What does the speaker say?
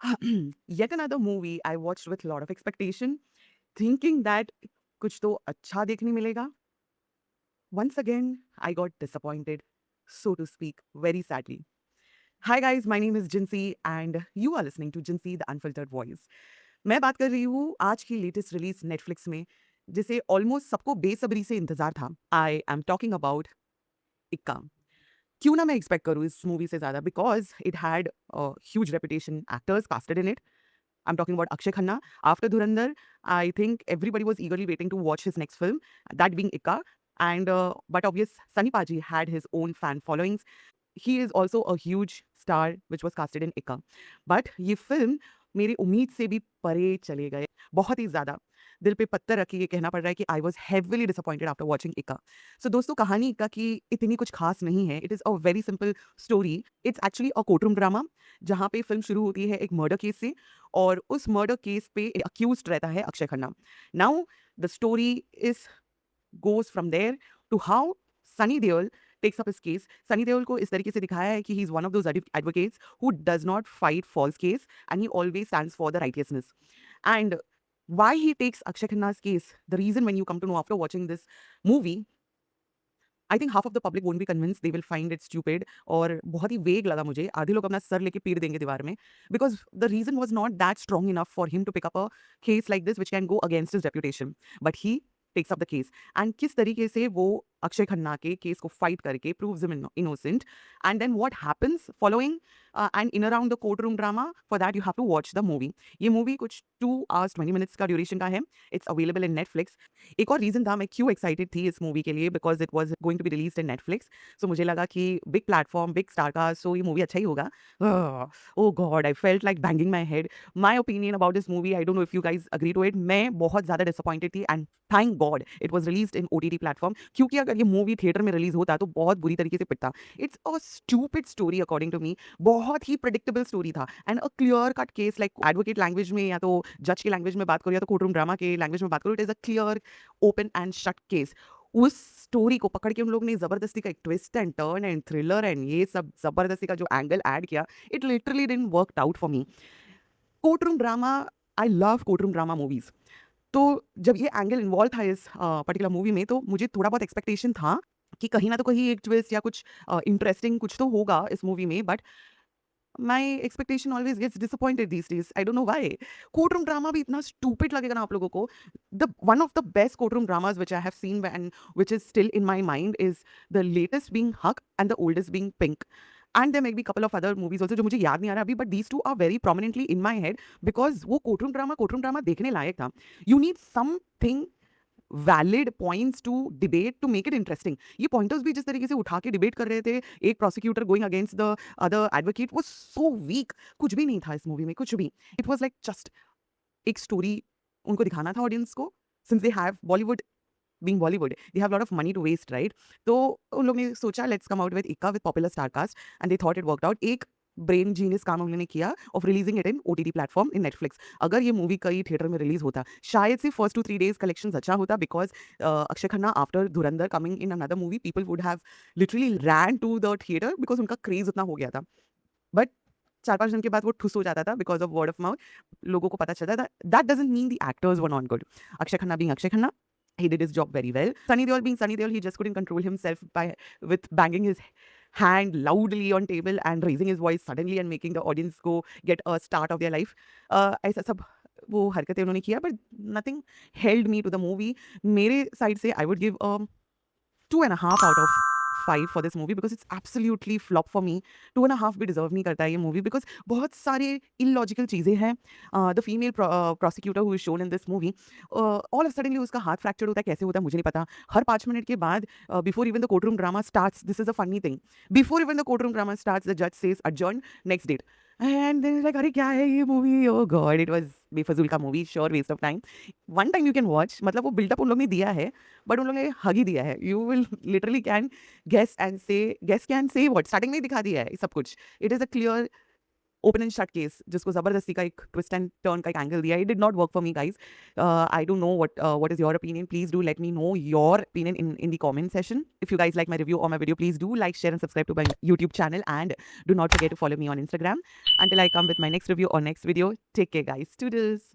Yet another movie I watched with a lot of expectation, thinking that कुछ तो अच्छा देखने मिलेगा. Once again, I got disappointed, so to speak, very sadly. Hi guys, my name is Jinsi and you are listening to Jinsi the Unfiltered Voice. मैं बात कर रही हूँ आज की लेटेस्ट रिलीज नेटफ्लिक्स में जिसे ऑलमोस्ट सबको बेसब्री से इंतजार था. आई एम टॉकिंग अबाउट इक्का. क्यों ना मैं एक्सपेक्ट करूँ इस मूवी से ज़्यादा because it had huge reputation actors casted in it. I'm talking about Akshay Khanna. After Dhurandhar, I think everybody was eagerly waiting to watch his next film, that being Ikka. And but obvious, Sunny Paji had his own fan followings. He is also a huge star which was casted in Ikka. But ये film मेरी उम्मीद से भी परे चले गए बहुत ही ज़्यादा. दिल पे पत्थर रख के ये कहना पड़ रहा है कि I was heavily disappointed after watching इक्का. सो दोस्तों, कहानी इक्का की इतनी कुछ खास नहीं है. It is a very simple story. It's actually a courtroom drama जहाँ पे फिल्म शुरू होती है एक मर्डर केस से और उस मर्डर केस पे अक्यूज रहता है Akshay Khanna. Now the story is goes from there to how Sunny Deol takes up his case. Sunny Deol को इस तरीके से दिखाया है कि he is one of those advocates who does not fight false case and he always stands for the righteousness. And why he takes Akshay Khanna's case, the reason when you come to know after watching this movie, I think half of the public won't be convince, they will find it stupid और बहुत ही वेग लगा मुझे. आधे लोग अपना sir लेके पीट देंगे दीवार में because the reason was not that strong enough for him to pick up a case like this which can go against his reputation. But he takes up the case and किस तरीके से वो अक्षय खन्ना के केस को fight करके proves him innocent. And then what happens following and in around the court room drama, for that you have to watch the movie. ये movie कुछ 2 hours 20 minutes का ड्यूरेशन का है. It's available in Netflix. एक और reason था मैं क्यों एक्साइटेड थी इस मूवी के लिए, because it was going to be release in Netflix. So मुझे लगा कि बिग प्लेटफॉर्म, बिग स्टार का, सो ये मूवी अच्छा ही होगा. Oh god, I felt like banging my head. My opinion about this movie, I don't know if you guys agree to it. मैं बहुत ज़्यादा डिसअपॉइंटेड थी and thank god it was release in OTT platform, क्योंकि अगर ये movie theatre में release होता तो बहुत बुरी तरीके से पिटता. It's a stupid story according to me. बहुत ही प्रिडिक्टेबल स्टोरी था and a clear cut case, like advocate language में या तो जज की लैंग्वेज में बात करो या तो कोर्ट रूम ड्रामा के लैंग्वेज में बात करो, it is a clear open and shut case. उस स्टोरी को पकड़ के उन लोग ने ज़बरदस्ती का एक twist and turn and thriller and ये सब ज़बरदस्ती का जो एंगल ऐड किया, it literally didn't work out for me. Court room drama, I love court room drama movies. तो जब ये एंगल इन्वॉल्व था इस पर्टिकुलर मूवी में, तो मुझे थोड़ा बहुत एक्सपेक्टेशन था कि कहीं ना तो कहीं एक ट्विस्ट या कुछ इंटरेस्टिंग कुछ तो होगा इस मूवी में. But my expectation always gets disappointed these days. I don't know why. Court room drama भी इतना स्टूपिड लगेगा ना आप लोगों को. The one of the best court room dramas which I have seen and which is still in my mind is the latest being Haq and the oldest being Pink. And there may be couple of other movies also जो मुझे याद नहीं आ रहा अभी, but these two are very prominently in my head because वो court room drama देखने लायक था. You need something valid points to debate to make it interesting. ये पॉइंटर्स भी जिस तरीके से उठा के डिबेट कर रहे थे, एक prosecutor going against the other advocate, was so weak. कुछ भी नहीं था इस मूवी में, कुछ भी. इट वाज लाइक जस्ट एक स्टोरी उनको दिखाना था ऑडियंस को. Since they have Bollywood, being Bollywood, they have lot of money to waste, right? तो उन लोग ने सोचा लेट्स कम आउट विद इक्का with popular star cast and they thought it worked out. एक ब्रेन जीनियस काम उन्होंने किया of releasing it in OTT platform in Netflix. अगर ये मूवी कई थिएटर में रिलीज होता, शायद से फर्स्ट 2-3 डेज कलेक्शन अच्छा होता because Akshaye Khanna after Dhurandhar coming in another movie, people would have literally ran to the theatre because उनका क्रेज उतना हो गया था. बट 4-5 दिन के बाद वो ठुस हो जाता था because of word of mouth. लोगों को पता चलता था. That doesn't mean the actors were not good. Akshay Khanna being Akshay Khanna, he did his job very well. Sunny Deol being Sunny Deol, he just couldn't control himself by with banging his hand loudly on table and raising his voice suddenly and making the audience go get a start of their life. ऐसा सब वो हरकतें उन्होंने किया, but nothing held me to the movie. मेरे side से I would give 2.5 out of 5 for this movie because it's absolutely flop for me. 2.5 भी deserve नहीं करता है ये मूवी बिकॉज बहुत सारे इलॉजिकल चीज़ें हैं. The female prosecutor who is shown in this movie, all of suddenly उसका हाथ फ्रैक्चर होता है. कैसे होता है मुझे नहीं पता. हर 5 मिनट के बाद, before even the court room drama starts, this is a funny thing, before even the court room drama starts the जज says adjourn next date. And then like अरे क्या है ये movie, oh god, it was बेफजूल का movie, sure waste of time. One time you can watch, मतलब वो buildup उन लोग ने दिया है बट उन लोगों ने हग ही दिया है. You will literally can guess can say what starting में ही दिखा दिया है सब कुछ. It is a clear open and shut case जिसको ज़बरदस्ती का एक ट्विस्ट एंड टर्न का एक एंगल दिया, it did not work for me guys. I don't know what is your opinion. Please do let me know your opinion in the comment section. If you guys like my review or my video, please do like, share and subscribe to my YouTube channel, and do not forget to follow me on Instagram. Until I come with my next review or next video, take care guys. Toodles.